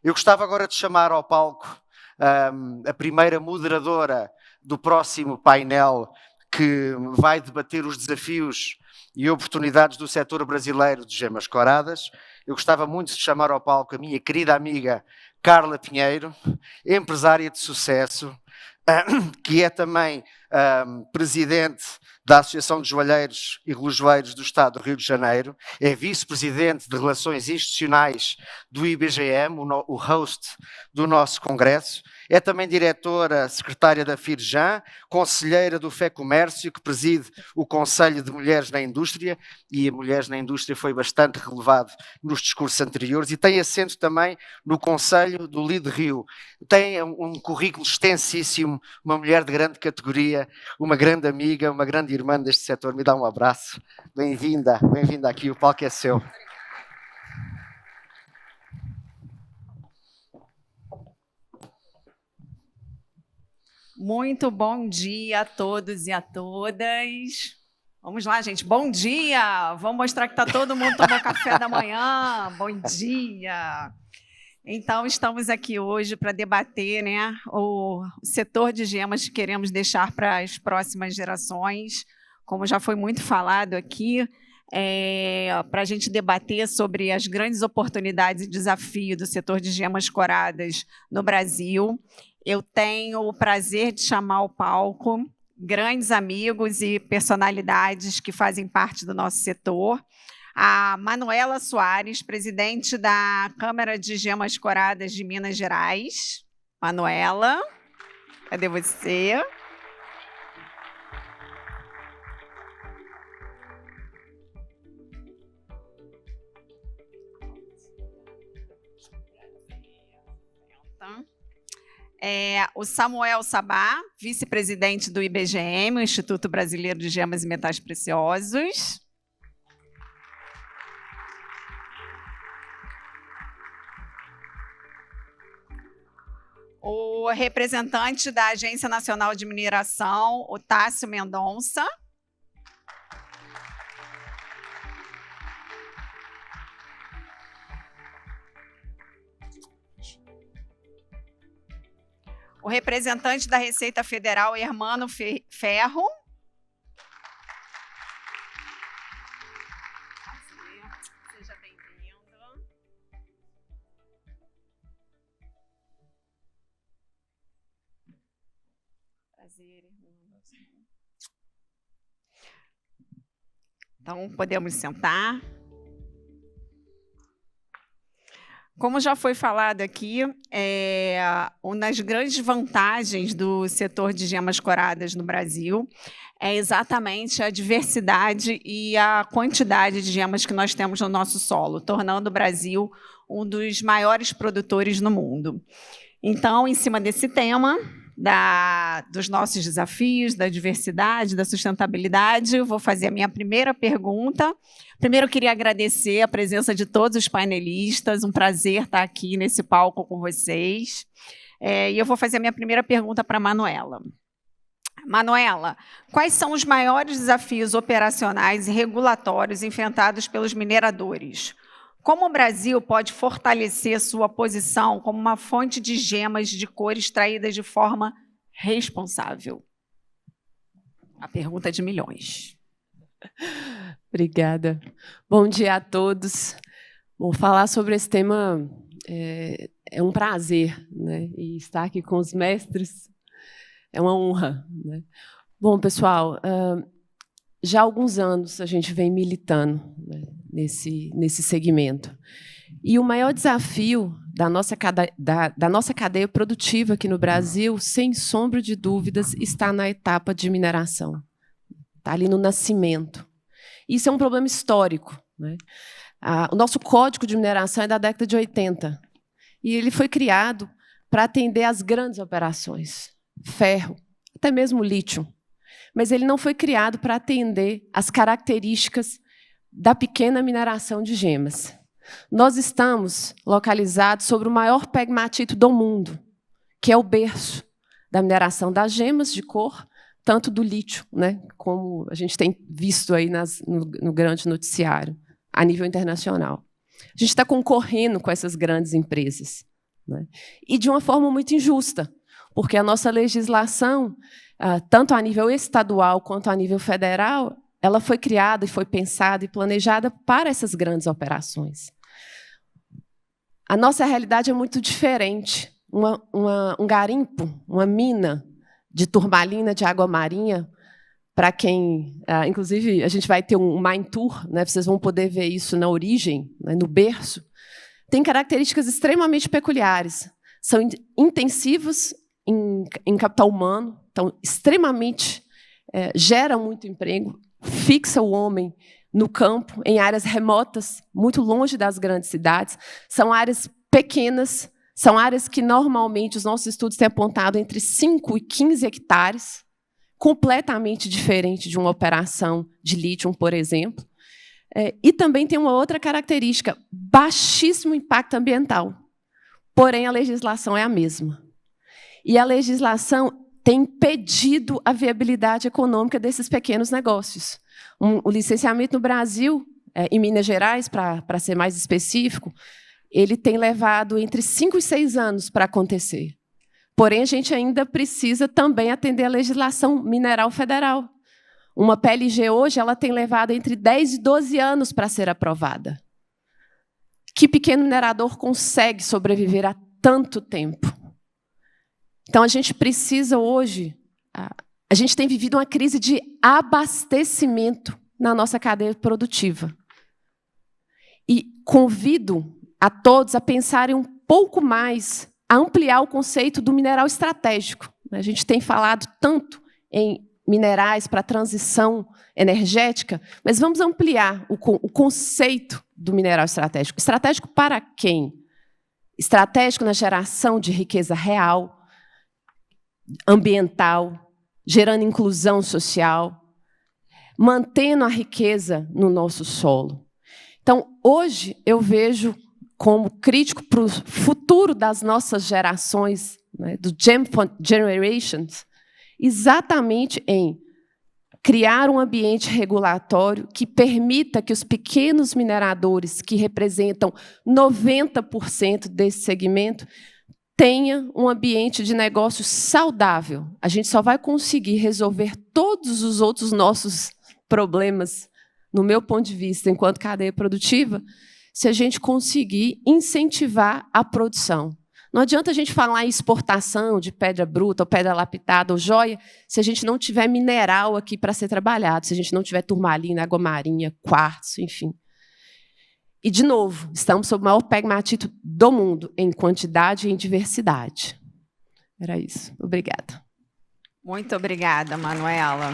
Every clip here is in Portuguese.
Eu gostava agora de chamar ao palco a primeira moderadora do próximo painel que vai debater os desafios e oportunidades do setor brasileiro de gemas coradas. Eu gostava muito de chamar ao palco a minha querida amiga Carla Pinheiro, empresária de sucesso, que é também presidente da Associação de Joalheiros e Relojoeiros do Estado do Rio de Janeiro, é vice-presidente de Relações Institucionais do IBGM, o host do nosso congresso, é também diretora secretária da Firjan, conselheira do FEComércio, que preside o Conselho de Mulheres na Indústria, e a Mulheres na Indústria foi bastante relevado nos discursos anteriores, e tem assento também no Conselho do Lido Rio. Tem um currículo extensíssimo, uma mulher de grande categoria, uma grande amiga, uma grande irmã deste setor. Me dá um abraço. Bem-vinda, bem-vinda aqui, o palco é seu. Muito bom dia a todos e a todas. Vamos lá, gente. Bom dia! Vamos mostrar que todo mundo tomou café da manhã. Bom dia! Então, estamos aqui hoje para debater, né, o setor de gemas que queremos deixar para as próximas gerações. Como já foi muito falado aqui, para a gente debater sobre as grandes oportunidades e desafios do setor de gemas coradas no Brasil. Eu tenho o prazer de chamar ao palco grandes amigos e personalidades que fazem parte do nosso setor. A Manuela Soares, presidente da Câmara de Gemas Coradas de Minas Gerais. Manuela, cadê você? O Samuel Sabá, vice-presidente do IBGM, o Instituto Brasileiro de Gemas e Metais Preciosos. O representante da Agência Nacional de Mineração, o Tássio Mendonça. O representante da Receita Federal, Hermano Ferro. Seja bem-vindo. Prazer, irmão. Então, podemos sentar. Como já foi falado aqui, uma das grandes vantagens do setor de gemas coradas no Brasil é exatamente a diversidade e a quantidade de gemas que nós temos no nosso solo, tornando o Brasil um dos maiores produtores no mundo. Então, em cima desse tema, dos nossos desafios, da diversidade, da sustentabilidade, eu vou fazer a minha primeira pergunta. Primeiro, eu queria agradecer a presença de todos os painelistas, um prazer estar aqui nesse palco com vocês. E eu vou fazer a minha primeira pergunta para a Manuela. Manuela, quais são os maiores desafios operacionais e regulatórios enfrentados pelos mineradores? Como o Brasil pode fortalecer sua posição como uma fonte de gemas de cor extraídas de forma responsável? A pergunta de milhões. Obrigada. Bom dia a todos. Bom, falar sobre esse tema é um prazer, né? E estar aqui com os mestres é uma honra, né? Bom, pessoal, já há alguns anos a gente vem militando, né, nesse segmento. E o maior desafio da nossa cadeia produtiva aqui no Brasil, sem sombra de dúvidas, está na etapa de mineração. Está ali no nascimento. Isso é um problema histórico, né? O nosso código de mineração é da década de 80. E ele foi criado para atender às grandes operações. Ferro, até mesmo lítio. Mas ele não foi criado para atender às características da pequena mineração de gemas. Nós estamos localizados sobre o maior pegmatito do mundo, que é o berço da mineração das gemas de cor, tanto do lítio, né, como a gente tem visto aí no grande noticiário, a nível internacional. A gente está concorrendo com essas grandes empresas, né? E de uma forma muito injusta, porque a nossa legislação, tanto a nível estadual quanto a nível federal, ela foi criada e foi pensada e planejada para essas grandes operações. A nossa realidade é muito diferente. Um garimpo, uma mina de turmalina de água marinha, para quem, inclusive, a gente vai ter um mine tour, né, vocês vão poder ver isso na origem, né, no berço, tem características extremamente peculiares. São intensivos em capital humano, então, extremamente, gera muito emprego, fixa o homem no campo, em áreas remotas, muito longe das grandes cidades. São áreas pequenas, são áreas que, normalmente, os nossos estudos têm apontado entre 5 e 15 hectares, completamente diferente de uma operação de lítio, por exemplo. E também tem uma outra característica, baixíssimo impacto ambiental. Porém, a legislação é a mesma. E a legislação tem impedido a viabilidade econômica desses pequenos negócios. O licenciamento no Brasil, em Minas Gerais, para ser mais específico, ele tem levado entre 5 e 6 anos para acontecer. Porém, a gente ainda precisa também atender a legislação mineral federal. Uma PLG hoje ela tem levado entre 10 e 12 anos para ser aprovada. Que pequeno minerador consegue sobreviver há tanto tempo? Então, a gente precisa hoje... A gente tem vivido uma crise de abastecimento na nossa cadeia produtiva. E convido a todos a pensarem um pouco mais, a ampliar o conceito do mineral estratégico. A gente tem falado tanto em minerais para a transição energética, mas vamos ampliar o conceito do mineral estratégico. Estratégico para quem? Estratégico na geração de riqueza real, ambiental, gerando inclusão social, mantendo a riqueza no nosso solo. Então, hoje, eu vejo como crítico para o futuro das nossas gerações, né, do Gem Generations, exatamente em criar um ambiente regulatório que permita que os pequenos mineradores, que representam 90% desse segmento, tenha um ambiente de negócio saudável. A gente só vai conseguir resolver todos os outros nossos problemas, no meu ponto de vista, enquanto cadeia produtiva, se a gente conseguir incentivar a produção. Não adianta a gente falar em exportação de pedra bruta, ou pedra lapidada, ou joia, se a gente não tiver mineral aqui para ser trabalhado, se a gente não tiver turmalina, água marinha, quartzo, enfim. E, de novo, estamos sob o maior pegmatito do mundo, em quantidade e em diversidade. Era isso. Obrigada. Muito obrigada, Manuela.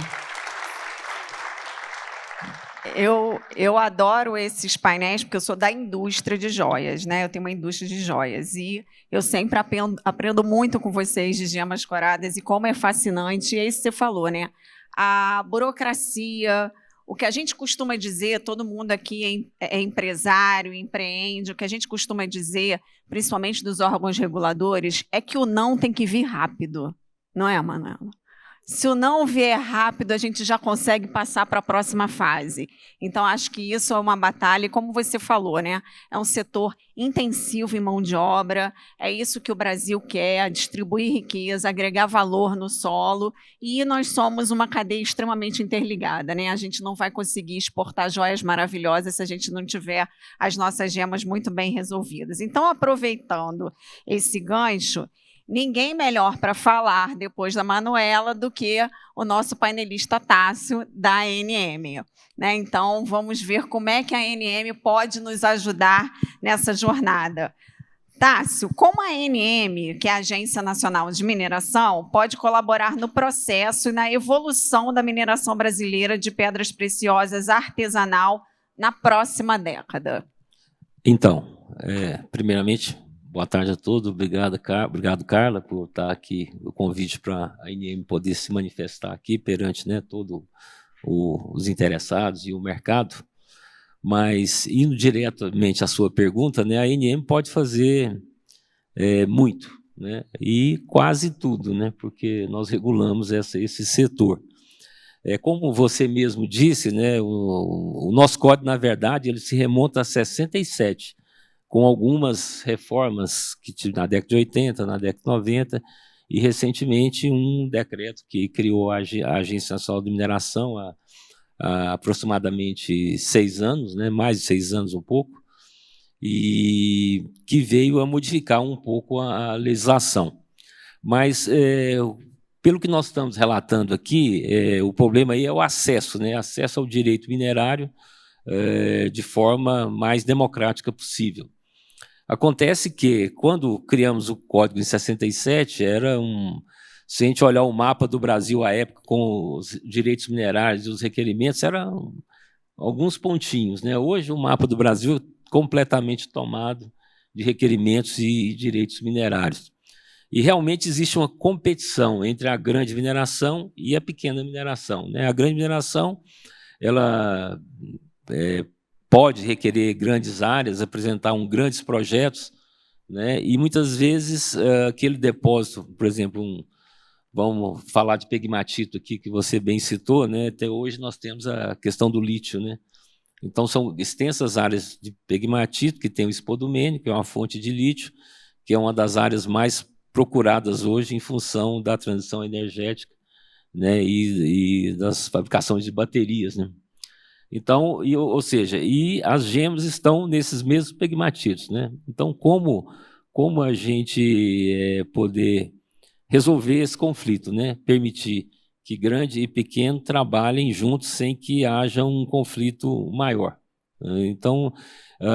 Eu adoro esses painéis, porque eu sou da indústria de joias, né? Eu tenho uma indústria de joias. E eu sempre aprendo muito com vocês de Gemas Coradas, e como é fascinante, e é isso que você falou, né? A burocracia... O que a gente costuma dizer, todo mundo aqui é empresário, empreende, o que a gente costuma dizer, principalmente dos órgãos reguladores, é que o não tem que vir rápido. Não é, Manuela? Se o não vier rápido, a gente já consegue passar para a próxima fase. Então, acho que isso é uma batalha, e como você falou, né? É um setor intensivo em mão de obra, é isso que o Brasil quer, distribuir riqueza, agregar valor no solo, e nós somos uma cadeia extremamente interligada, né? A gente não vai conseguir exportar joias maravilhosas se a gente não tiver as nossas gemas muito bem resolvidas. Então, aproveitando esse gancho, ninguém melhor para falar, depois da Manuela, do que o nosso painelista Tássio, da ANM. Né? Então, vamos ver como é que a ANM pode nos ajudar nessa jornada. Tássio, como a ANM, que é a Agência Nacional de Mineração, pode colaborar no processo e na evolução da mineração brasileira de pedras preciosas artesanal na próxima década? Então, primeiramente... Boa tarde a todos, obrigado, Carla, por estar aqui, o convite para a ANM poder se manifestar aqui perante, né, todos os interessados e o mercado. Mas, indo diretamente à sua pergunta, né, a ANM pode fazer muito, né, e quase tudo, né, porque nós regulamos esse setor. Como você mesmo disse, né, o nosso código, na verdade, ele se remonta a 67, com algumas reformas que na década de 80, na década de 90, e recentemente um decreto que criou a Agência Nacional de Mineração há aproximadamente 6 anos, né, mais de 6 anos um pouco, e que veio a modificar um pouco a legislação. Mas, pelo que nós estamos relatando aqui, o problema aí é o acesso, né, acesso ao direito minerário de forma mais democrática possível. Acontece que, quando criamos o Código em 67, se a gente olhar o mapa do Brasil à época, com os direitos minerários e os requerimentos, eram alguns pontinhos, né? Hoje, o mapa do Brasil é completamente tomado de requerimentos e direitos minerários. E realmente existe uma competição entre a grande mineração e a pequena mineração, né? A grande mineração, ela pode requerer grandes áreas, apresentar grandes projetos, né? E muitas vezes aquele depósito, por exemplo, vamos falar de pegmatito aqui, que você bem citou, né? Até hoje nós temos a questão do lítio, né? Então são extensas áreas de pegmatito, que tem o spodumene, que é uma fonte de lítio, que é uma das áreas mais procuradas hoje em função da transição energética, né? E das fabricações de baterias, né? Então, ou seja, e as gemas estão nesses mesmos pegmatitos, né? Então, como a gente poder resolver esse conflito, né? Permitir que grande e pequeno trabalhem juntos sem que haja um conflito maior. Então,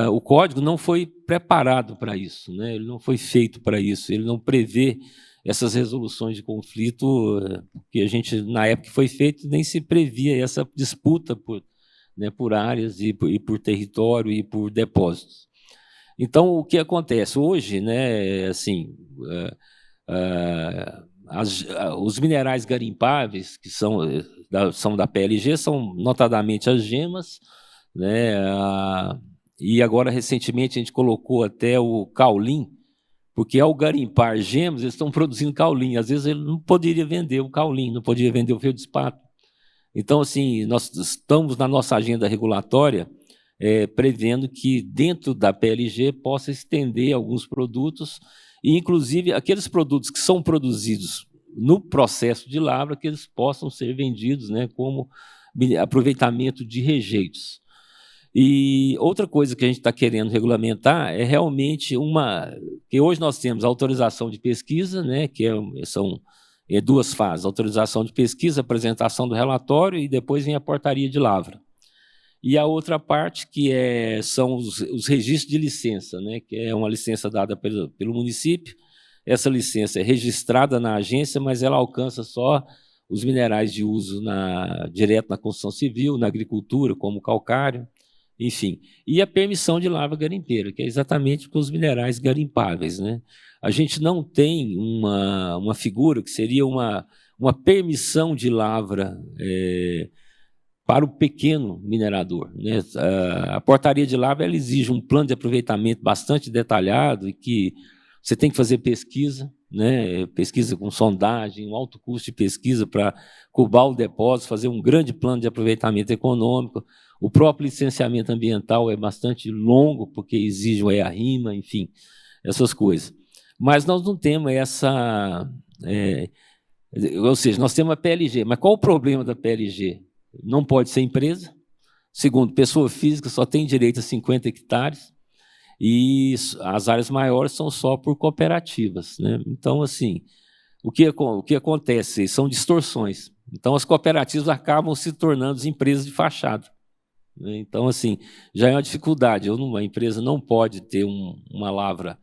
o código não foi preparado para isso, né? Ele não foi feito para isso, ele não prevê essas resoluções de conflito que a gente, na época que foi feito, nem se previa essa disputa por áreas e por território e por depósitos. Então, o que acontece hoje, né, assim, os minerais garimpáveis, que são da PLG, são notadamente as gemas, né, e agora, recentemente, a gente colocou até o caulim, porque ao garimpar gemas, eles estão produzindo caulim. Às vezes, ele não poderia vender o caulim, não poderia vender o feldspato. Então, assim, nós estamos na nossa agenda regulatória prevendo que dentro da PLG possa estender alguns produtos e, inclusive, aqueles produtos que são produzidos no processo de lavra, que eles possam ser vendidos, né, como aproveitamento de rejeitos. E outra coisa que a gente está querendo regulamentar é realmente que hoje nós temos a autorização de pesquisa, né, que são 2 fases: autorização de pesquisa, apresentação do relatório e depois vem a portaria de lavra. E a outra parte que são os registros de licença, né, que é uma licença dada pelo município. Essa licença é registrada na agência, mas ela alcança só os minerais de uso direto na construção civil, na agricultura, como calcário, enfim. E a permissão de lavra garimpeira, que é exatamente com os minerais garimpáveis, né? A gente não tem uma figura que seria uma permissão de lavra para o pequeno minerador, né? A portaria de lavra ela exige um plano de aproveitamento bastante detalhado e que você tem que fazer pesquisa, né? Pesquisa com sondagem, um alto custo de pesquisa para cubar o depósito, fazer um grande plano de aproveitamento econômico. O próprio licenciamento ambiental é bastante longo, porque exige o EA-RIMA, enfim, essas coisas. Mas nós não temos ou seja, nós temos a PLG, mas qual o problema da PLG? Não pode ser empresa. Segundo, pessoa física só tem direito a 50 hectares e as áreas maiores são só por cooperativas, né? Então, assim, o que acontece? São distorções. Então, as cooperativas acabam se tornando empresas de fachada. Então, assim, já é uma dificuldade. A empresa não pode ter uma lavra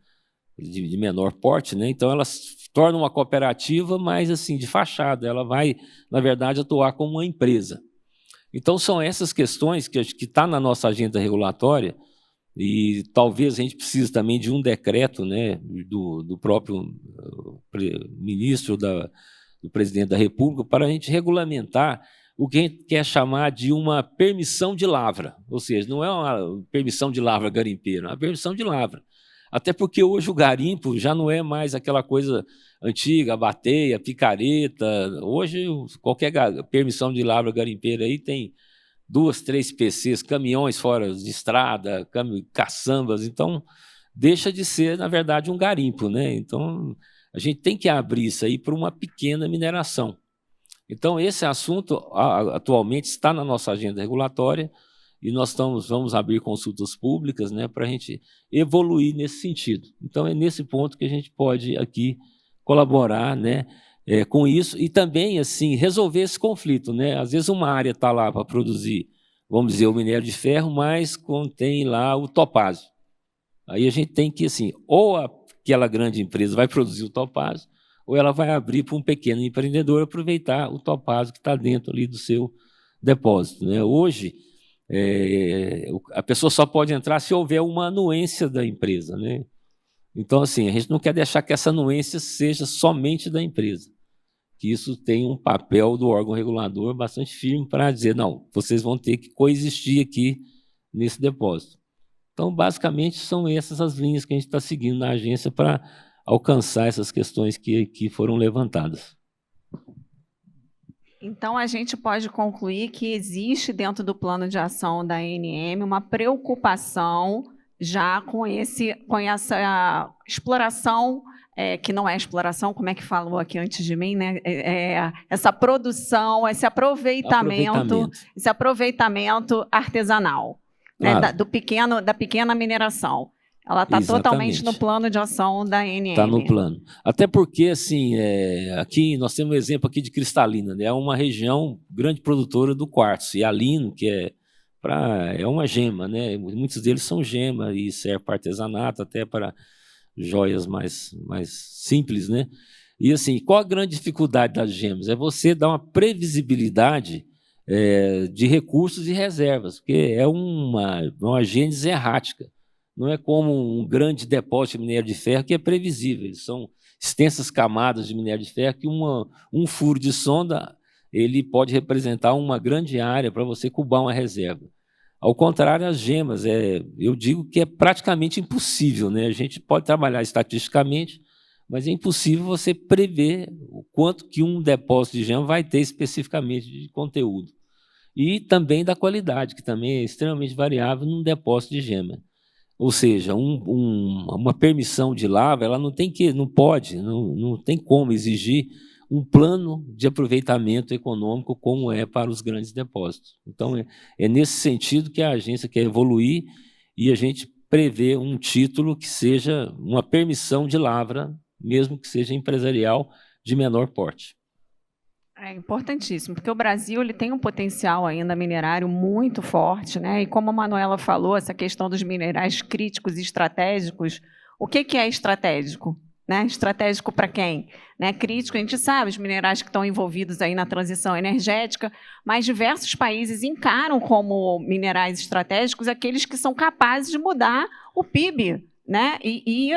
de menor porte, né? Então ela se torna uma cooperativa, mas assim, de fachada. Ela vai, na verdade, atuar como uma empresa. Então são essas questões que está na nossa agenda regulatória e talvez a gente precise também de um decreto, né, do próprio ministro, do presidente da República, para a gente regulamentar o que a gente quer chamar de uma permissão de lavra. Ou seja, não é uma permissão de lavra garimpeira, é uma permissão de lavra. Até porque hoje o garimpo já não é mais aquela coisa antiga, a bateia, a picareta. Hoje, qualquer permissão de lavra garimpeira aí tem 2, 3 PCs, caminhões fora de estrada, caçambas. Então, deixa de ser, na verdade, um garimpo, né? Então, a gente tem que abrir isso aí para uma pequena mineração. Então, esse assunto atualmente está na nossa agenda regulatória e nós vamos abrir consultas públicas, né, para a gente evoluir nesse sentido. Então, é nesse ponto que a gente pode aqui colaborar, né, com isso e também assim resolver esse conflito, né? Às vezes uma área está lá para produzir, vamos dizer, o minério de ferro, mas contém lá o topázio. Aí a gente tem que, assim, ou aquela grande empresa vai produzir o topázio, ou ela vai abrir para um pequeno empreendedor aproveitar o topázio que está dentro ali do seu depósito, né? Hoje, a pessoa só pode entrar se houver uma anuência da empresa, né? Então, assim, a gente não quer deixar que essa anuência seja somente da empresa, que isso tem um papel do órgão regulador bastante firme para dizer, não, vocês vão ter que coexistir aqui nesse depósito. Então, basicamente, são essas as linhas que a gente está seguindo na agência para alcançar essas questões que foram levantadas. Então, a gente pode concluir que existe dentro do plano de ação da ANM uma preocupação já com essa exploração, que não é exploração, como é que falou aqui antes de mim, né? Essa produção, esse aproveitamento artesanal, claro, né? Da pequena mineração. Ela está totalmente no plano de ação da ANM. Está no plano. Até porque, assim, aqui nós temos um exemplo aqui de Cristalina, né? É uma região grande produtora do quartzo, e alino, que é uma gema, né? Muitos deles são gema e serve para artesanato, até para joias mais simples, né? E, assim, qual a grande dificuldade das gemas? É você dar uma previsibilidade de recursos e reservas, porque é uma gênese errática. Não é como um grande depósito de minério de ferro que é previsível. São extensas camadas de minério de ferro que um furo de sonda ele pode representar uma grande área para você cubar uma reserva. Ao contrário, as gemas, eu digo que é praticamente impossível, né? A gente pode trabalhar estatisticamente, mas é impossível você prever o quanto que um depósito de gema vai ter especificamente de conteúdo. E também da qualidade, que também é extremamente variável num depósito de gema. Ou seja, uma permissão de lavra, ela não tem como exigir um plano de aproveitamento econômico como é para os grandes depósitos. Então, é nesse sentido que a agência quer evoluir e a gente prevê um título que seja uma permissão de lavra, mesmo que seja empresarial, de menor porte. É importantíssimo, porque o Brasil ele tem um potencial ainda minerário muito forte, né? E como a Manuela falou, essa questão dos minerais críticos e estratégicos, o que é estratégico? Né? Estratégico para quem? Né? Crítico, a gente sabe, os minerais que estão envolvidos aí na transição energética, mas diversos países encaram como minerais estratégicos aqueles que são capazes de mudar o PIB, né? E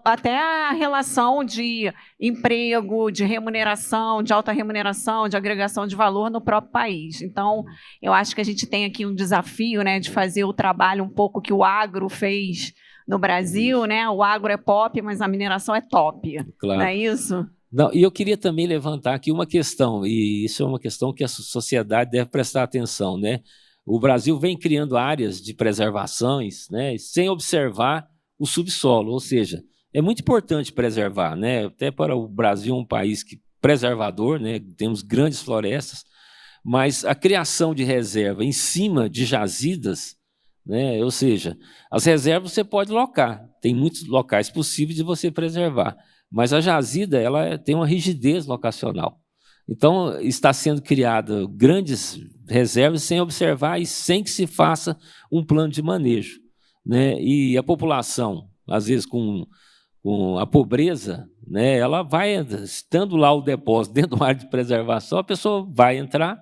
até a relação de emprego, de remuneração, de alta remuneração, de agregação de valor no próprio país. Então, eu acho que a gente tem aqui um desafio, né, de fazer o trabalho um pouco que o agro fez no Brasil, né? O agro é pop, mas a mineração é top. Claro. Não é isso? Não, e eu queria também levantar aqui uma questão, e isso é uma questão que a sociedade deve prestar atenção, né? O Brasil vem criando áreas de preservações, né, sem observar o subsolo, ou seja, é muito importante preservar, né? Até para o Brasil, um país preservador, né? Temos grandes florestas, mas a criação de reserva em cima de jazidas, né? Ou seja, as reservas você pode locar, tem muitos locais possíveis de você preservar, mas a jazida ela tem uma rigidez locacional. Então, está sendo criada grandes reservas sem observar e sem que se faça um plano de manejo, né? E a população, às vezes com a pobreza, né, ela vai, estando lá o depósito dentro de uma área de preservação, a pessoa vai entrar,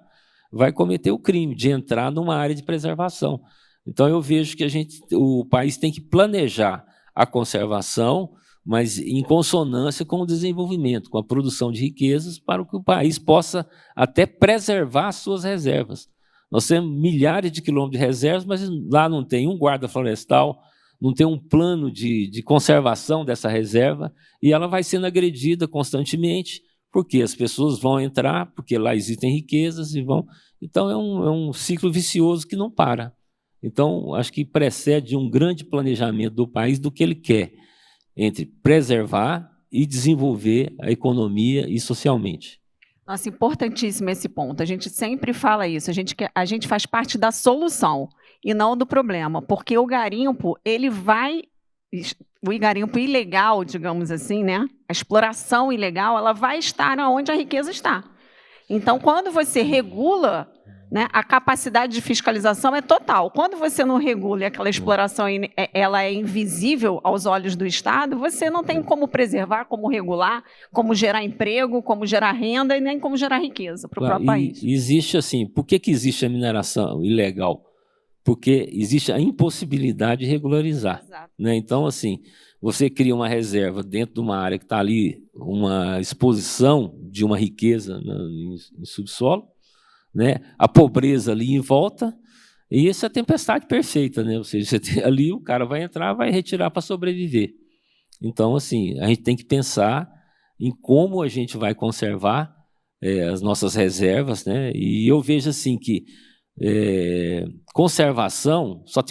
vai cometer o crime de entrar numa área de preservação. Então, eu vejo que o país tem que planejar a conservação, mas em consonância com o desenvolvimento, com a produção de riquezas, para que o país possa até preservar suas reservas. Nós temos milhares de quilômetros de reservas, mas lá não tem um guarda florestal, não tem um plano de conservação dessa reserva, e ela vai sendo agredida constantemente, porque as pessoas vão entrar, porque lá existem riquezas, e vão... Então, é um ciclo vicioso que não para. Então, acho que precede um grande planejamento do país do que ele quer, entre preservar e desenvolver a economia e socialmente. Nossa, importantíssimo esse ponto. A gente sempre fala isso. A gente faz parte da solução e não do problema, porque o garimpo, o garimpo ilegal, digamos assim, né? A exploração ilegal, ela vai estar onde a riqueza está. Então, quando você regula, né, a capacidade de fiscalização é total. Quando você não regula e aquela exploração ela é invisível aos olhos do Estado, você não tem como preservar, como regular, como gerar emprego, como gerar renda e nem como gerar riqueza para o próprio país. Existe assim, por que existe a mineração ilegal? Porque existe a impossibilidade de regularizar. Né? Então, assim, você cria uma reserva dentro de uma área que está ali, uma exposição de uma riqueza em subsolo, né? A pobreza ali em volta, e essa é a tempestade perfeita, né? Ou seja, você tem ali, o cara vai entrar, vai retirar para sobreviver. Então, assim, a gente tem que pensar em como a gente vai conservar as nossas reservas, né? E eu vejo assim que conservação só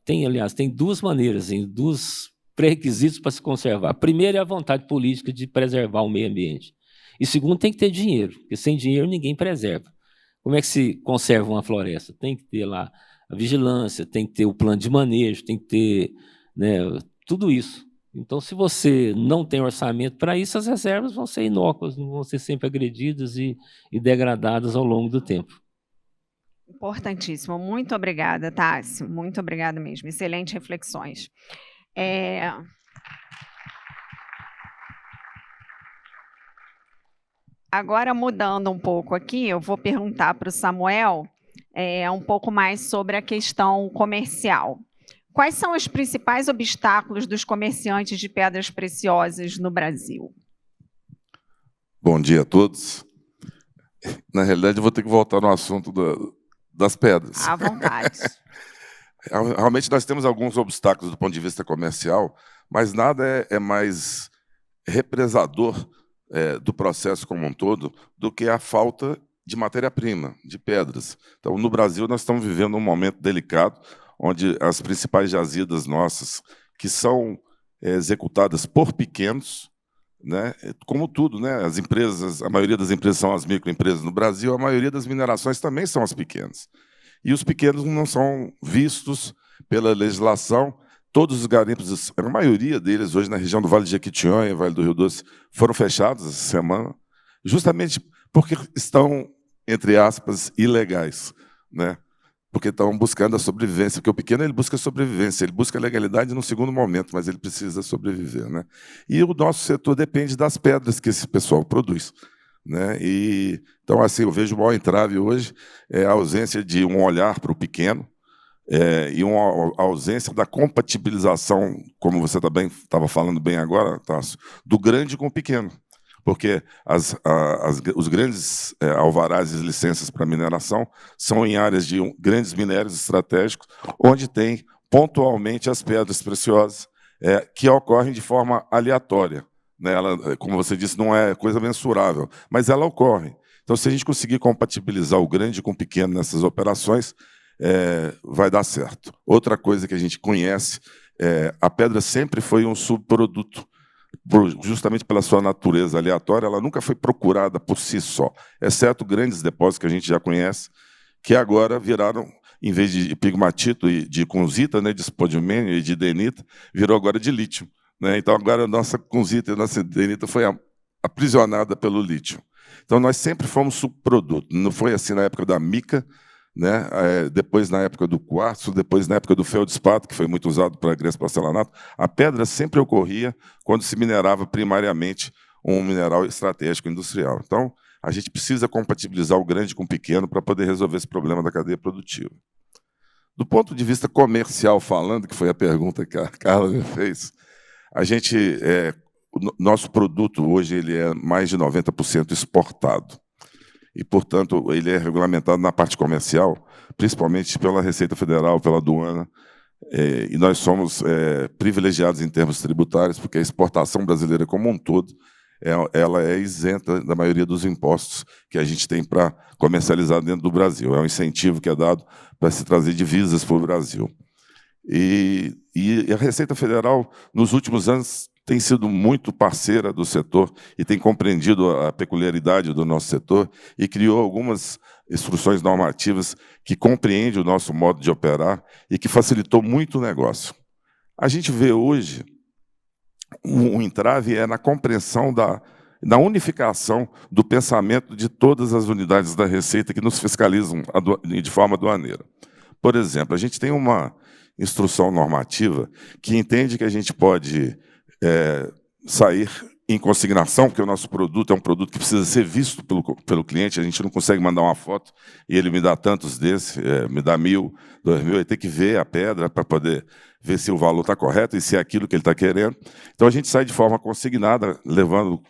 tem duas maneiras, dois pré-requisitos para se conservar. Primeiro é a vontade política de preservar o meio ambiente. E segundo, tem que ter dinheiro, porque sem dinheiro ninguém preserva. Como é que se conserva uma floresta? Tem que ter lá a vigilância, tem que ter o plano de manejo, tem que ter, né, tudo isso. Então, se você não tem orçamento para isso, as reservas vão ser inócuas, não vão ser sempre agredidas e degradadas ao longo do tempo. Importantíssimo. Muito obrigada, Tássio. Muito obrigada mesmo. Excelentes reflexões. Agora, mudando um pouco aqui, eu vou perguntar para o Samuel um pouco mais sobre a questão comercial. Quais são os principais obstáculos dos comerciantes de pedras preciosas no Brasil? Bom dia a todos. Na realidade, eu vou ter que voltar no assunto das pedras. À vontade. Realmente, nós temos alguns obstáculos do ponto de vista comercial, mas nada é mais represador do processo como um todo do que a falta de matéria-prima, de pedras. Então, no Brasil, nós estamos vivendo um momento delicado, onde as principais jazidas nossas, que são executadas por pequenos, né, como tudo, né, as empresas, a maioria das empresas são as microempresas no Brasil, a maioria das minerações também são as pequenas. E os pequenos não são vistos pela legislação. Todos os garimpos, a maioria deles, hoje na região do Vale de Jequitinhonha, Vale do Rio Doce, foram fechados essa semana, justamente porque estão, entre aspas, ilegais, né? Porque estão buscando a sobrevivência. Porque o pequeno ele busca sobrevivência, ele busca legalidade no segundo momento, mas ele precisa sobreviver, né? E o nosso setor depende das pedras que esse pessoal produz, né? E, então, assim, eu vejo o maior entrave hoje é a ausência de um olhar para o pequeno, e uma ausência da compatibilização, como você também estava falando bem agora, Tássio, do grande com o pequeno. Porque os grandes alvarás e licenças para mineração são em áreas de grandes minérios estratégicos, onde tem pontualmente as pedras preciosas que ocorrem de forma aleatória. Né? Ela, como você disse, não é coisa mensurável, mas ela ocorre. Então, se a gente conseguir compatibilizar o grande com o pequeno nessas operações, vai dar certo. Outra coisa que a gente conhece, a pedra sempre foi um subproduto, justamente pela sua natureza aleatória, ela nunca foi procurada por si só, exceto grandes depósitos que a gente já conhece, que agora viraram, em vez de pigmatito e de kunzita, né, de spodumênio e de denita, virou agora de lítio. Né? Então, agora a nossa kunzita e a nossa denita foi aprisionada pelo lítio. Então, nós sempre fomos subproduto. Não foi assim na época da mica, né? Depois na época do quartzo, depois na época do feldspato, que foi muito usado para grãos porcelanato, a pedra sempre ocorria quando se minerava primariamente um mineral estratégico industrial. Então, a gente precisa compatibilizar o grande com o pequeno para poder resolver esse problema da cadeia produtiva. Do ponto de vista comercial falando, que foi a pergunta que a Carla me fez, a gente, o nosso produto hoje ele é mais de 90% exportado. E, portanto, ele é regulamentado na parte comercial, principalmente pela Receita Federal, pela aduana, e nós somos privilegiados em termos tributários, porque a exportação brasileira como um todo ela é isenta da maioria dos impostos que a gente tem para comercializar dentro do Brasil. É um incentivo que é dado para se trazer divisas para o Brasil. E a Receita Federal, nos últimos anos, tem sido muito parceira do setor e tem compreendido a peculiaridade do nosso setor e criou algumas instruções normativas que compreendem o nosso modo de operar e que facilitou muito o negócio. A gente vê hoje um entrave na compreensão da unificação do pensamento de todas as unidades da Receita que nos fiscalizam de forma aduaneira. Por exemplo, a gente tem uma instrução normativa que entende que a gente pode sair em consignação, porque o nosso produto é um produto que precisa ser visto pelo cliente, a gente não consegue mandar uma foto e ele me dá tantos desses, me dá 1.000, 2.000, ele tem que ver a pedra para poder ver se o valor está correto e se é aquilo que ele está querendo. Então, a gente sai de forma consignada, levando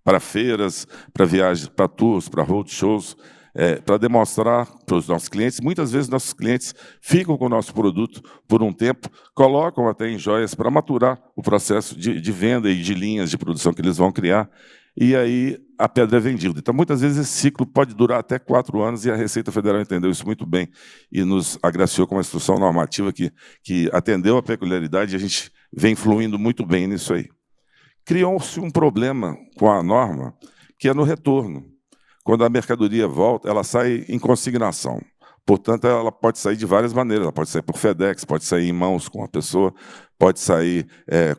para feiras, para viagens, para tours, para roadshows, para demonstrar para os nossos clientes. Muitas vezes, nossos clientes ficam com o nosso produto por um tempo, colocam até em joias para maturar o processo de venda e de linhas de produção que eles vão criar, e aí a pedra é vendida. Então, muitas vezes, esse ciclo pode durar até 4 anos, e a Receita Federal entendeu isso muito bem e nos agraciou com uma instrução normativa que atendeu a peculiaridade, e a gente vem fluindo muito bem nisso aí. Criou-se um problema com a norma, que é no retorno. Quando a mercadoria volta, ela sai em consignação. Portanto, ela pode sair de várias maneiras. Ela pode sair por FedEx, pode sair em mãos com a pessoa, pode sair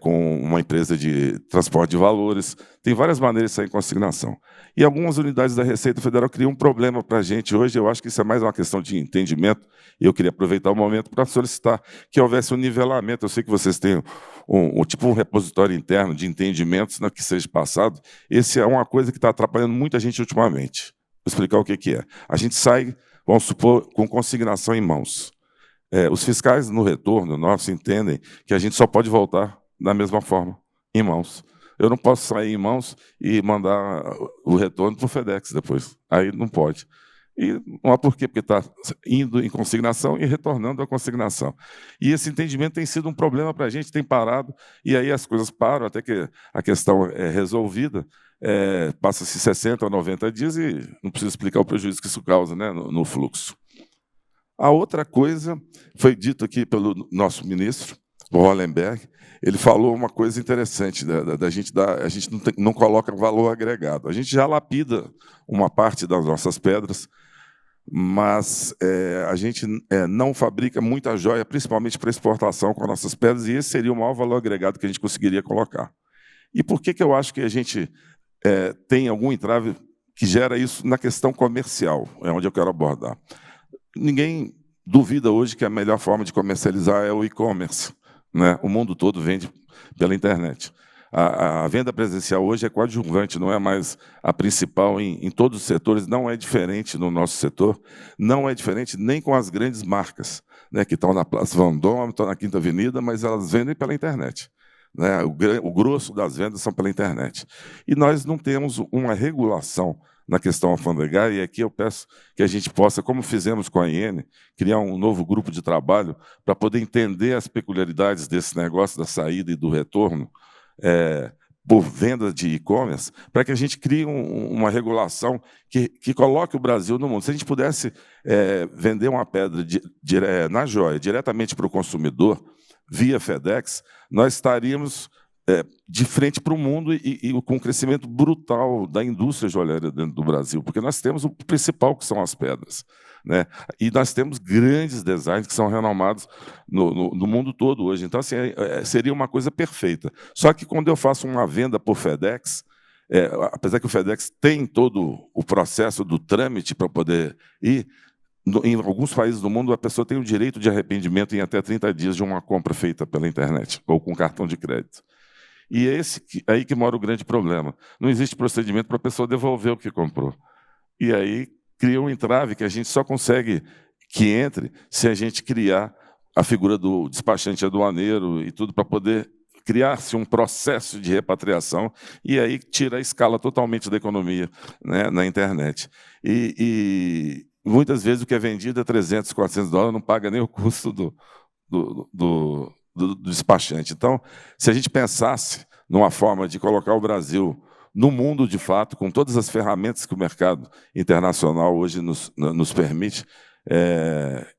com uma empresa de transporte de valores. Tem várias maneiras de sair em consignação. E algumas unidades da Receita Federal criam um problema para a gente hoje. Eu acho que isso é mais uma questão de entendimento. E eu queria aproveitar o momento para solicitar que houvesse um nivelamento. Eu sei que vocês têm um repositório interno de entendimentos que seja passado. Esse é uma coisa que está atrapalhando muita gente ultimamente. Vou explicar o que é. A gente sai, vamos supor, com consignação em mãos. Os fiscais, no retorno nosso, entendem que a gente só pode voltar da mesma forma, em mãos. Eu não posso sair em mãos e mandar o retorno para o FedEx depois. Aí não pode. E não há porquê, porque está indo em consignação e retornando à consignação. E esse entendimento tem sido um problema para a gente, tem parado, e aí as coisas param até que a questão é resolvida. Passa-se 60 ou 90 dias e não preciso explicar o prejuízo que isso causa, né, no fluxo. A outra coisa, foi dito aqui pelo nosso ministro, o Hollenberg, ele falou uma coisa interessante, a gente não coloca valor agregado. A gente já lapida uma parte das nossas pedras, mas a gente não fabrica muita joia, principalmente para exportação com as nossas pedras, e esse seria o maior valor agregado que a gente conseguiria colocar. E por que eu acho que a gente tem algum entrave que gera isso na questão comercial, é onde eu quero abordar. Ninguém duvida hoje que a melhor forma de comercializar é o e-commerce, né? O mundo todo vende pela internet. A venda presencial hoje é coadjuvante, não é mais a principal em todos os setores, não é diferente no nosso setor, não é diferente nem com as grandes marcas, né, que estão na Praça Vendôme, estão na Quinta Avenida, mas elas vendem pela internet. Né? O grosso das vendas são pela internet. E nós não temos uma regulação na questão alfandegária, e aqui eu peço que a gente possa, como fizemos com a IN, criar um novo grupo de trabalho para poder entender as peculiaridades desse negócio da saída e do retorno por venda de e-commerce, para que a gente crie uma regulação que coloque o Brasil no mundo. Se a gente pudesse vender uma pedra na joia diretamente para o consumidor, via FedEx, nós estaríamos de frente para o mundo e com um crescimento brutal da indústria joalheira dentro do Brasil, porque nós temos o principal, que são as pedras. Né? E nós temos grandes designers que são renomados no mundo todo hoje. Então, assim, seria uma coisa perfeita. Só que quando eu faço uma venda por FedEx, apesar que o FedEx tem todo o processo do trâmite para poder ir, em alguns países do mundo, a pessoa tem o direito de arrependimento em até 30 dias de uma compra feita pela internet ou com cartão de crédito. E é aí que mora o grande problema. Não existe procedimento para a pessoa devolver o que comprou. E aí cria um entrave que a gente só consegue que entre se a gente criar a figura do despachante aduaneiro e tudo para poder criar-se um processo de repatriação e aí tira a escala totalmente da economia, né, na internet. E muitas vezes o que é vendido é $300, $400, não paga nem o custo do despachante. Então, se a gente pensasse numa forma de colocar o Brasil no mundo, de fato, com todas as ferramentas que o mercado internacional hoje nos permite,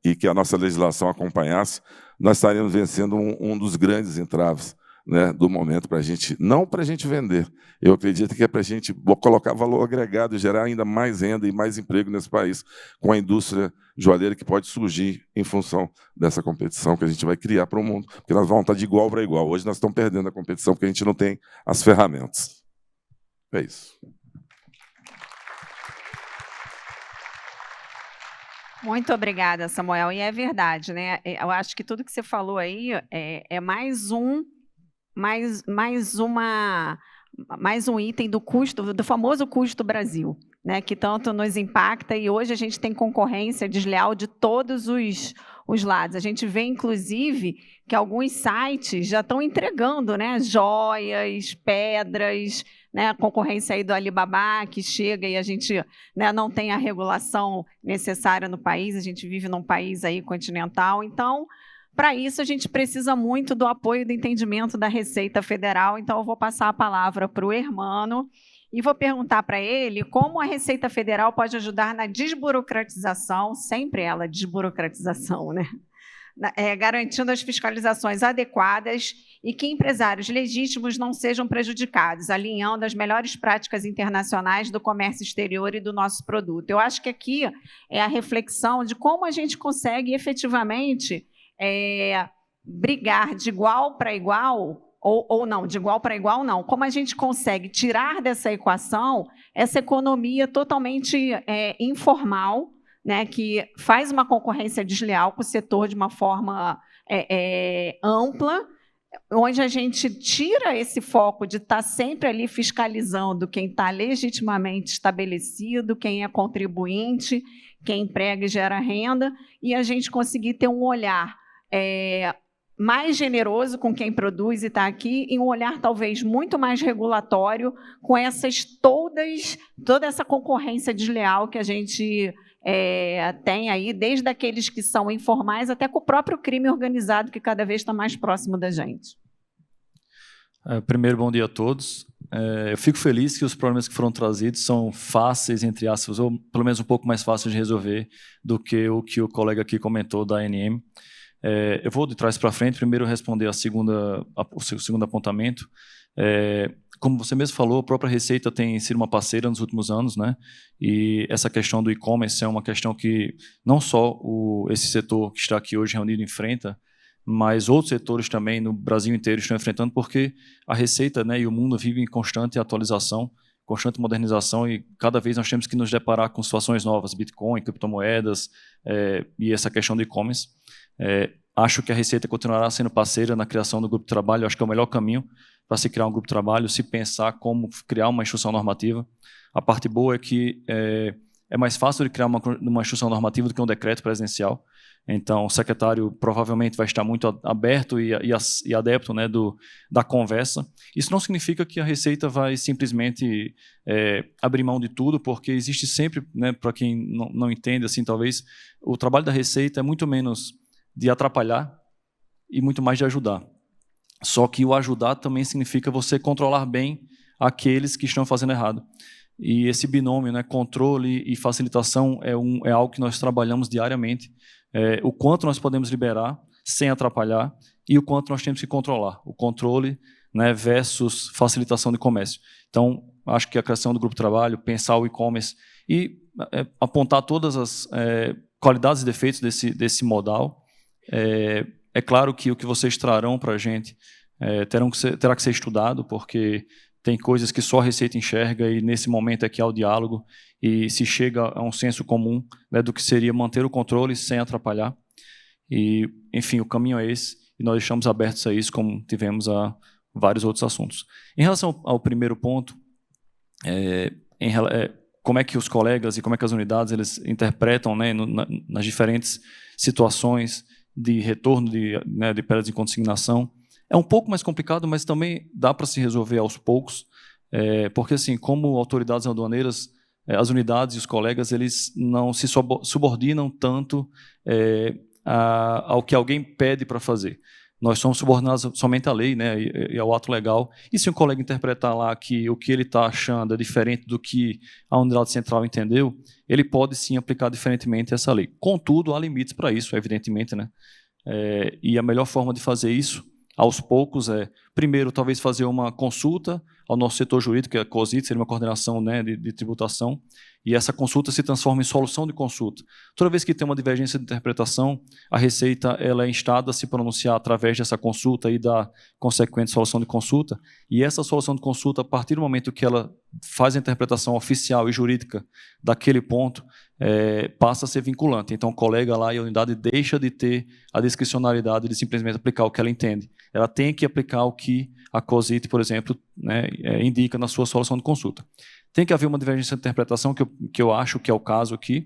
e que a nossa legislação acompanhasse, nós estaríamos vencendo um dos grandes entraves, né, do momento para a gente, não para a gente vender. Eu acredito que é para a gente colocar valor agregado e gerar ainda mais renda e mais emprego nesse país, com a indústria joalheira que pode surgir em função dessa competição que a gente vai criar para o mundo, porque nós vamos estar de igual para igual. Hoje nós estamos perdendo a competição porque a gente não tem as ferramentas. É isso. Muito obrigada, Samuel. E é verdade, né? Eu acho que tudo que você falou aí é mais um item do custo, do famoso custo Brasil, né, que tanto nos impacta, e hoje a gente tem concorrência desleal de todos os lados. A gente vê, inclusive, que alguns sites já estão entregando, né, joias, pedras, né, a concorrência aí do Alibaba, que chega e a gente, né, não tem a regulação necessária no país, a gente vive num país aí continental, então, para isso, a gente precisa muito do apoio e do entendimento da Receita Federal, então eu vou passar a palavra para o Hermano e vou perguntar para ele como a Receita Federal pode ajudar na desburocratização, sempre ela, desburocratização, né? Garantindo as fiscalizações adequadas e que empresários legítimos não sejam prejudicados, alinhando as melhores práticas internacionais do comércio exterior e do nosso produto. Eu acho que aqui é a reflexão de como a gente consegue efetivamente brigar de igual para igual, ou não, de igual para igual não, como a gente consegue tirar dessa equação essa economia totalmente informal, né, que faz uma concorrência desleal com o setor de uma forma ampla, onde a gente tira esse foco de estar sempre ali fiscalizando quem está legitimamente estabelecido, quem é contribuinte, quem emprega e gera renda, e a gente conseguir ter um olhar mais generoso com quem produz e está aqui, e um olhar talvez muito mais regulatório com toda essa concorrência desleal que a gente tem aí, desde aqueles que são informais até com o próprio crime organizado, que cada vez está mais próximo da gente. Primeiro, bom dia a todos. Eu fico feliz que os problemas que foram trazidos são fáceis, entre aspas, ou pelo menos um pouco mais fáceis de resolver do que o colega aqui comentou da ANM. Eu vou de trás para frente, primeiro responder o segundo apontamento. Como você mesmo falou, a própria Receita tem sido uma parceira nos últimos anos, né? E essa questão do e-commerce é uma questão que não só esse setor que está aqui hoje reunido enfrenta, mas outros setores também no Brasil inteiro estão enfrentando, porque a Receita, né, e o mundo vivem em constante atualização, constante modernização, e cada vez nós temos que nos deparar com situações novas, Bitcoin, criptomoedas, e essa questão do e-commerce. Acho que a Receita continuará sendo parceira na criação do grupo de trabalho. Acho que é o melhor caminho para se criar um grupo de trabalho, se pensar como criar uma instrução normativa. A parte boa é que é mais fácil de criar uma instrução normativa do que um decreto presidencial. Então, o secretário provavelmente vai estar muito aberto e adepto, né, da conversa. Isso não significa que a Receita vai simplesmente abrir mão de tudo, porque existe sempre, né, para quem não entende, assim, talvez, o trabalho da Receita é muito menos de atrapalhar e muito mais de ajudar. Só que o ajudar também significa você controlar bem aqueles que estão fazendo errado. E esse binômio, né, controle e facilitação, é algo que nós trabalhamos diariamente. O quanto nós podemos liberar sem atrapalhar e o quanto nós temos que controlar. O controle, né, versus facilitação de comércio. Então, acho que a criação do grupo de trabalho, pensar o e-commerce e apontar todas as qualidades e defeitos desse modal. É claro que o que vocês trarão para a gente terá que ser estudado, porque tem coisas que só a Receita enxerga e nesse momento é que há o diálogo e se chega a um senso comum, né, do que seria manter o controle sem atrapalhar. E, enfim, o caminho é esse e nós deixamos abertos a isso, como tivemos a vários outros assuntos. Em relação ao primeiro ponto, como é que os colegas e como é que as unidades eles interpretam, né, nas diferentes situações de retorno de perdas de consignação. É um pouco mais complicado, mas também dá para se resolver aos poucos, porque, assim, como autoridades aduaneiras, as unidades e os colegas eles não se subordinam tanto ao que alguém pede para fazer. Nós somos subordinados somente à lei, né, e ao ato legal. E se um colega interpretar lá que o que ele está achando é diferente do que a unidade central entendeu, ele pode sim aplicar diferentemente essa lei. Contudo, há limites para isso, evidentemente, né? E a melhor forma de fazer isso, aos poucos, primeiro, talvez fazer uma consulta ao nosso setor jurídico, que é a COSIT, seria uma coordenação, né, de tributação, e essa consulta se transforma em solução de consulta. Toda vez que tem uma divergência de interpretação, a Receita ela é instada a se pronunciar através dessa consulta e da consequente solução de consulta, e essa solução de consulta, a partir do momento que ela faz a interpretação oficial e jurídica daquele ponto, passa a ser vinculante. Então, o colega lá e a unidade deixa de ter a discricionalidade de simplesmente aplicar o que ela entende. Ela tem que aplicar o que a COSIT, por exemplo, né, indica na sua solução de consulta. Tem que haver uma divergência de interpretação, que eu acho que é o caso aqui,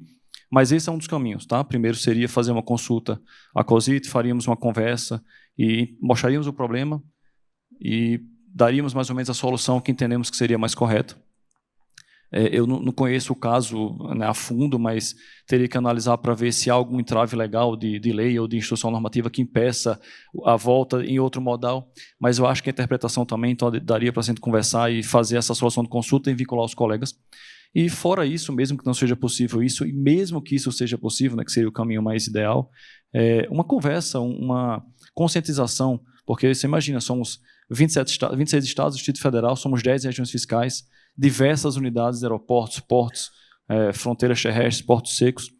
mas esse é um dos caminhos. Tá? Primeiro seria fazer uma consulta à COSIT, faríamos uma conversa e mostraríamos o problema e daríamos mais ou menos a solução que entendemos que seria mais correta. Eu não conheço o caso, né, a fundo, mas teria que analisar para ver se há algum entrave legal de lei ou de instrução normativa que impeça a volta em outro modal, mas eu acho que a interpretação também, então daria para a gente conversar e fazer essa solução de consulta e vincular os colegas. E fora isso, mesmo que não seja possível isso, e mesmo que isso seja possível, né, que seria o caminho mais ideal, uma conversa, uma conscientização, porque você imagina, somos 26 estados do Distrito Federal, somos 10 regiões fiscais, diversas unidades de aeroportos, portos, fronteiras terrestres, portos secos.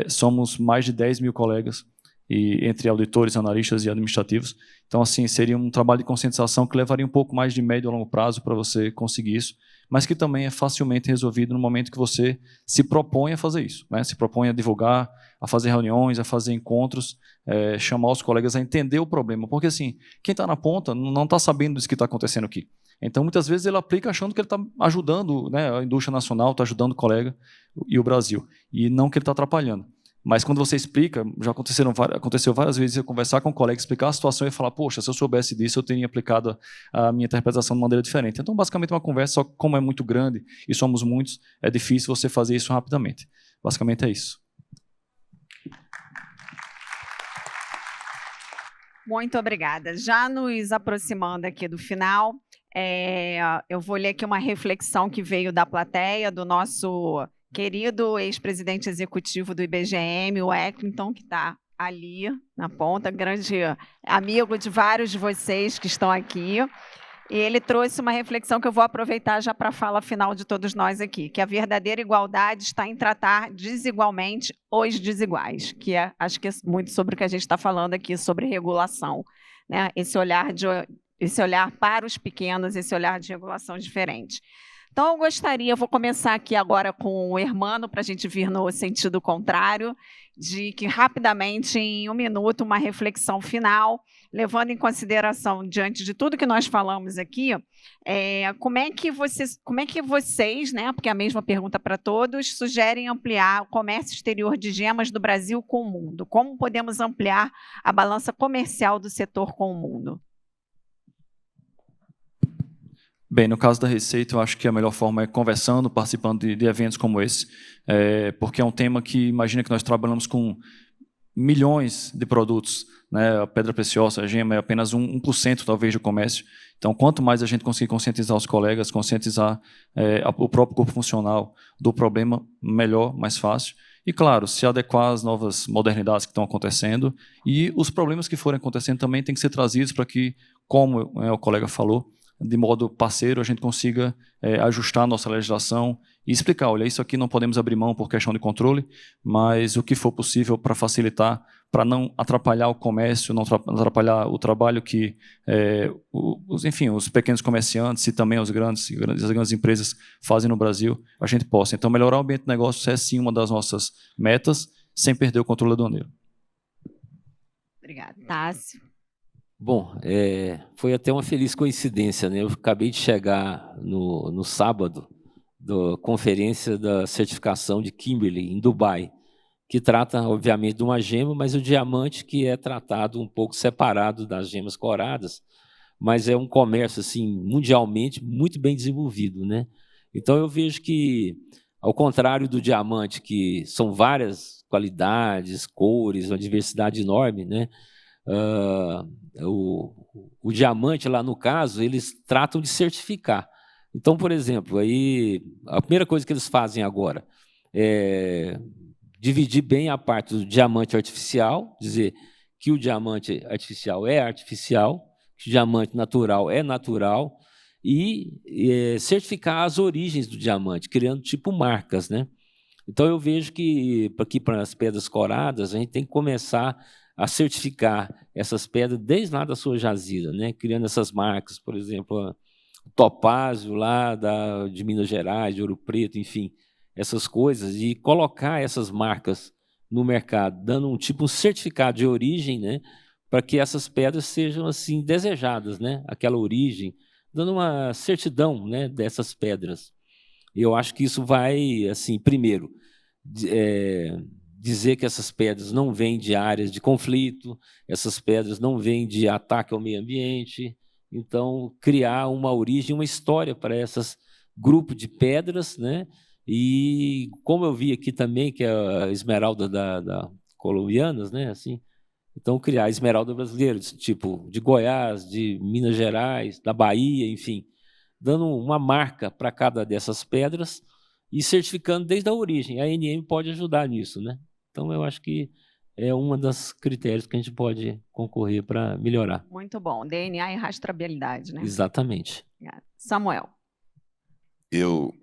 Somos mais de 10 mil colegas, e entre auditores, analistas e administrativos. Então, assim, seria um trabalho de conscientização que levaria um pouco mais de médio a longo prazo para você conseguir isso, mas que também é facilmente resolvido no momento que você se propõe a fazer isso, né? Se propõe a divulgar, a fazer reuniões, a fazer encontros, chamar os colegas a entender o problema, porque assim, quem está na ponta não está sabendo disso que está acontecendo aqui. Então, muitas vezes, ele aplica achando que ele está ajudando, né, a indústria nacional, está ajudando o colega e o Brasil, e não que ele está atrapalhando. Mas quando você explica, já aconteceu várias vezes eu conversar com um colega, explicar a situação e falar, poxa, se eu soubesse disso, eu teria aplicado a minha interpretação de maneira diferente. Então, basicamente, uma conversa, só que como é muito grande e somos muitos, é difícil você fazer isso rapidamente. Basicamente é isso. Muito obrigada. Já nos aproximando aqui do final, eu vou ler aqui uma reflexão que veio da plateia, do nosso querido ex-presidente executivo do IBGM, o Eckington, que está ali na ponta, grande amigo de vários de vocês que estão aqui. E ele trouxe uma reflexão que eu vou aproveitar já para a fala final de todos nós aqui, que a verdadeira igualdade está em tratar desigualmente os desiguais, que acho que é muito sobre o que a gente está falando aqui, sobre regulação, né? Esse olhar para os pequenos, esse olhar de regulação diferente. Então, eu vou começar aqui agora com o Hermano, para a gente vir no sentido contrário, de que rapidamente, em um minuto, uma reflexão final, levando em consideração, diante de tudo que nós falamos aqui, como é que vocês, né, porque é a mesma pergunta para todos, sugerem ampliar o comércio exterior de gemas do Brasil com o mundo? Como podemos ampliar a balança comercial do setor com o mundo? Bem, no caso da Receita, eu acho que a melhor forma é conversando, participando de eventos como esse, porque é um tema que, imagina que nós trabalhamos com milhões de produtos, né? A pedra preciosa, a gema, é apenas 1% talvez do comércio. Então, quanto mais a gente conseguir conscientizar os colegas, conscientizar o próprio corpo funcional do problema, melhor, mais fácil. E, claro, se adequar às novas modernidades que estão acontecendo e os problemas que forem acontecendo também têm que ser trazidos para que, como o colega falou, de modo parceiro, a gente consiga ajustar a nossa legislação e explicar, olha, isso aqui não podemos abrir mão por questão de controle, mas o que for possível para facilitar, para não atrapalhar o comércio, não atrapalhar o trabalho que, enfim, os pequenos comerciantes e também as grandes empresas fazem no Brasil, a gente possa. Então, melhorar o ambiente de negócios é, sim, uma das nossas metas, sem perder o controle aduaneiro. Obrigada. Tássio. Bom, foi até uma feliz coincidência, né? Eu acabei de chegar no sábado da conferência da certificação de Kimberley, em Dubai, que trata, obviamente, de uma gema, mas o diamante que é tratado um pouco separado das gemas coradas, mas é um comércio assim, mundialmente muito bem desenvolvido, né? Então, eu vejo que, ao contrário do diamante, que são várias qualidades, cores, uma diversidade enorme, né? o diamante, lá no caso, eles tratam de certificar. Então, por exemplo, aí, a primeira coisa que eles fazem agora é dividir bem a parte do diamante artificial, dizer que o diamante artificial é artificial, que o diamante natural é natural, e certificar as origens do diamante, criando tipo marcas, né? Então, eu vejo que, aqui para as pedras coradas, a gente tem que começar a certificar essas pedras desde lá da sua jazida, né? Criando essas marcas, por exemplo, o topázio lá de Minas Gerais, de Ouro Preto, enfim, essas coisas, e colocar essas marcas no mercado, dando um certificado de origem, né? Para que essas pedras sejam assim desejadas, né? Aquela origem, dando uma certidão, né, dessas pedras. Eu acho que isso vai, assim, primeiro, dizer que essas pedras não vêm de áreas de conflito, essas pedras não vêm de ataque ao meio ambiente. Então, criar uma origem, uma história para esses grupos de pedras, né? E como eu vi aqui também, que é a esmeralda da colombianas, né? Assim, então, criar a esmeralda brasileira, tipo de Goiás, de Minas Gerais, da Bahia, enfim, dando uma marca para cada dessas pedras e certificando desde a origem. A ANM pode ajudar nisso, né? Então, eu acho que é um dos critérios que a gente pode concorrer para melhorar. Muito bom. DNA e rastreabilidade, né? Exatamente. Samuel. Eu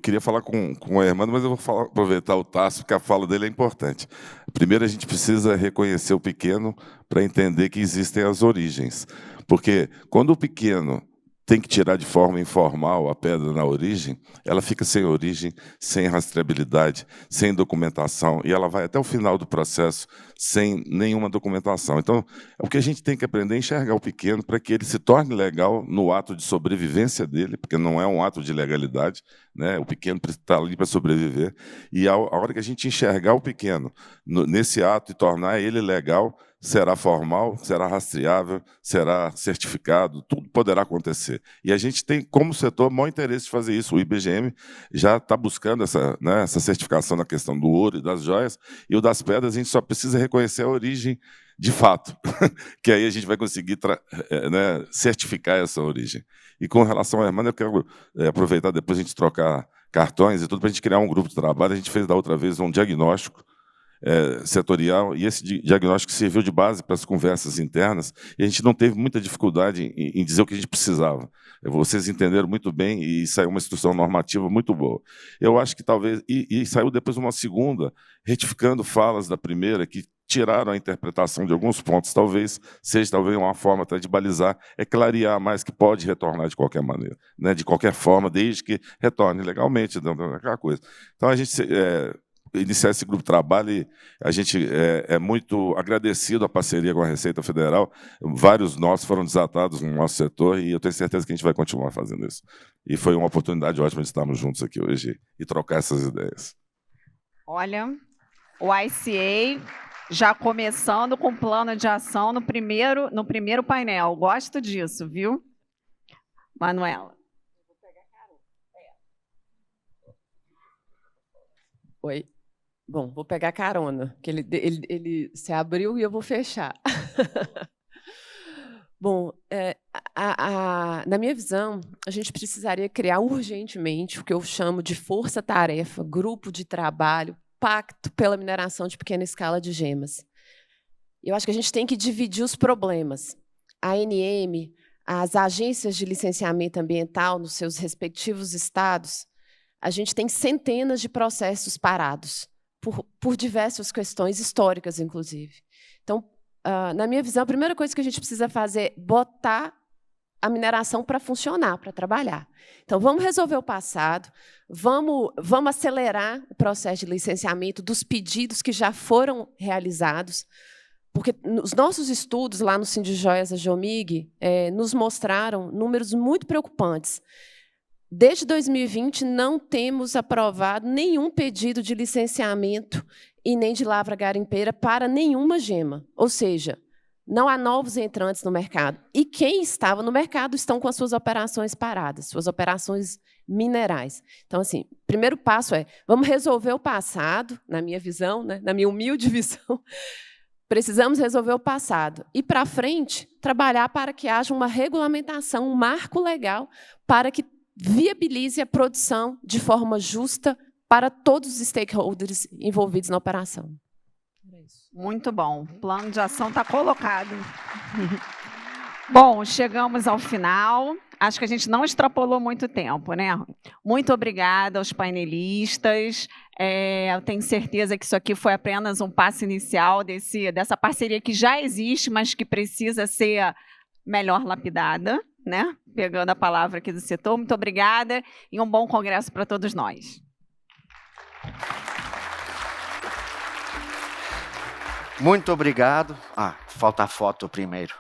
queria falar com o Hermano, mas eu vou aproveitar o Tasso, porque a fala dele é importante. Primeiro, a gente precisa reconhecer o pequeno para entender que existem as origens. Porque quando o pequeno tem que tirar de forma informal a pedra na origem, ela fica sem origem, sem rastreabilidade, sem documentação, e ela vai até o final do processo sem nenhuma documentação. Então, o que a gente tem que aprender é enxergar o pequeno para que ele se torne legal no ato de sobrevivência dele, porque não é um ato de legalidade, né? O pequeno está ali para sobreviver, e a hora que a gente enxergar o pequeno nesse ato e tornar ele legal, será formal, será rastreável, será certificado, tudo poderá acontecer. E a gente tem, como setor, maior interesse de fazer isso. O IBGM já está buscando essa certificação na questão do ouro e das joias, e o das pedras a gente só precisa reconhecer a origem de fato, que aí a gente vai conseguir certificar essa origem. E com relação à Hermana, eu quero aproveitar depois a gente trocar cartões e tudo para a gente criar um grupo de trabalho. A gente fez da outra vez um diagnóstico setorial, e esse diagnóstico serviu de base para as conversas internas, e a gente não teve muita dificuldade em dizer o que a gente precisava. Vocês entenderam muito bem, e saiu uma instrução normativa muito boa. Eu acho que talvez... E saiu depois uma segunda, retificando falas da primeira, que tiraram a interpretação de alguns pontos, talvez seja uma forma até de balizar, clarear mais que pode retornar de qualquer maneira, né? De qualquer forma, desde que retorne legalmente, aquela coisa. Então, a gente... iniciar esse grupo de trabalho, e a gente é muito agradecido à parceria com a Receita Federal. Vários nós foram desatados no nosso setor, e eu tenho certeza que a gente vai continuar fazendo isso. E foi uma oportunidade ótima de estarmos juntos aqui hoje e trocar essas ideias. Olha, o ICA já começando com plano de ação no primeiro painel. Gosto disso, viu? Manuela. Oi. Bom, vou pegar carona, que ele se abriu e eu vou fechar. Bom, na minha visão, a gente precisaria criar urgentemente o que eu chamo de força-tarefa, grupo de trabalho, pacto pela mineração de pequena escala de gemas. Eu acho que a gente tem que dividir os problemas. A ANM, as agências de licenciamento ambiental nos seus respectivos estados, a gente tem centenas de processos parados, por diversas questões históricas, inclusive. Então, na minha visão, a primeira coisa que a gente precisa fazer é botar a mineração para funcionar, para trabalhar. Então, vamos resolver o passado, vamos acelerar o processo de licenciamento dos pedidos que já foram realizados, porque os nossos estudos lá no Sindijoias da Geomig nos mostraram números muito preocupantes. Desde 2020, não temos aprovado nenhum pedido de licenciamento e nem de lavra garimpeira para nenhuma gema. Ou seja, não há novos entrantes no mercado. E quem estava no mercado estão com as suas operações paradas, suas operações minerais. Então, assim, o primeiro passo vamos resolver o passado, na minha visão, né, na minha humilde visão, Precisamos resolver o passado. E, para frente, trabalhar para que haja uma regulamentação, um marco legal, para que viabilize a produção de forma justa para todos os stakeholders envolvidos na operação. Muito bom. O plano de ação está colocado. Bom, chegamos ao final. Acho que a gente não extrapolou muito tempo, né? Muito obrigada aos painelistas. Eu tenho certeza que isso aqui foi apenas um passo inicial dessa parceria que já existe, mas que precisa ser melhor lapidada, né? Pegando a palavra aqui do setor. Muito obrigada e um bom congresso para todos nós. Muito obrigado. Falta a foto primeiro.